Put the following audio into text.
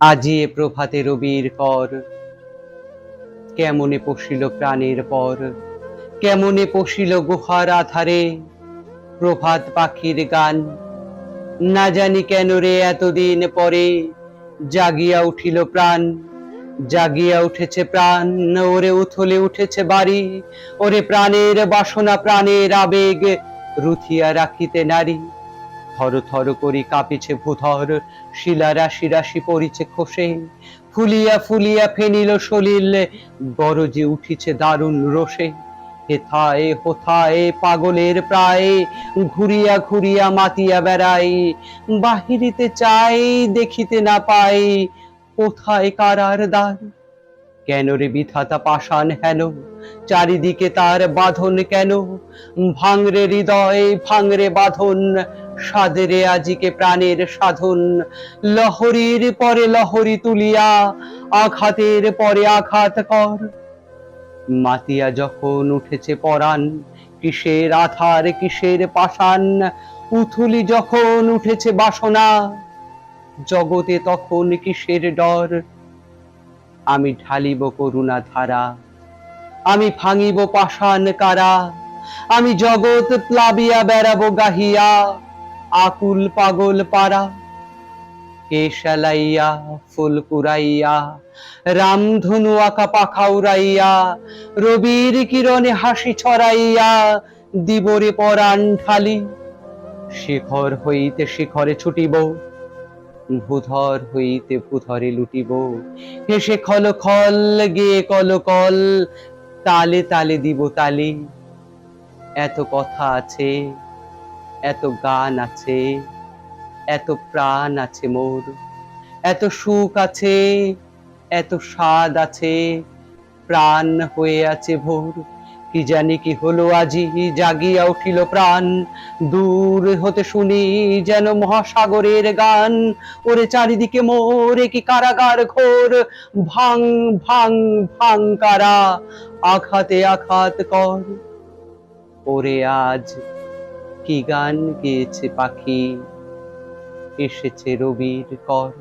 আজি এ প্রভাতে রবির কর, কেমনে পশিল প্রাণের পর, কেমনে পশিল গুহার আধারে প্রভাত পাখির গান। না জানি কেন রে এতদিন পরে জাগিয়া উঠিল প্রাণ, জাগিয়া উঠেছে প্রাণ, ওরে উথলে উঠেছে বাড়ি, ওরে প্রাণের বাসনা প্রাণের আবেগ রুথিয়া রাখিতে নারী। থর থর করি কাঁপিছে ভূধর, শিলা রাশি রাশি পড়িছে খসে, ফুলিয়া ফুলিয়া ফেনিল সলিল, গরজে উঠিছে দারুণ রোষে। হেথায় হোথায় পাগলের প্রায়, ঘুরিয়া ঘুরিয়া মাতিয়া বেড়াই, বাহিরিতে চাই দেখিতে না পাই, কোথায় কারার দ্বার। কেন রে বিধাতা পাষাণ হেন, চারিদিকে তার বাঁধন কেন, ভাঙরে হৃদয় ভাঙরে বাঁধন, সাধরে আজিকে প্রাণের সাধন। লহরীর পরে লহরী তুলিয়া আঘাতের পরে আঘাত কর। মাতিয়া যখন উঠেছে পরাণ, কিসের আধার কিসের পাষাণ, উথুলি যখন উঠেছে বাসনা, জগতে তখন কিসের ডর। আমি ঢালিব করুণা ধারা, আমি ভাঙিব পাষাণ কারা, আমি জগৎ প্লাবিয়া বেড়াবো গাহিয়া আকুল পাগল পারা। কেশ আলাইয়া ফুল কুড়াইয়া, রামধনু আঁকা পাখা উড়াইয়া, রবির কিরণে হাসি ছড়াইয়া দিবরে পরাণ ঢালি। শিখর হইতে শিখরে ছুটিব, ভূধর হইতে ভূধরে লুটিব, হেসে খল খল গেয়ে কল কল, তালে তালে দিব তালি। এত কথা আছে, এত গান আছে, এত প্রাণ আছে মোর, এত সুখ আছে, এত স্বাদ আছে, প্রাণ হয়ে আছে ভোর। কি জানি কি হলো আজি জাগিয়া উঠিল প্রাণ, দূর হতে শুনি যেন মহাসাগরের গান। ওরে চারিদিকে মোরে কি কারাগার ঘোর, ভাং ভাং ভাং কারা, আঘাতে আঘাত কর। ওরে আজ কি গান গেয়েছে পাখি, এসেছে রবির কর।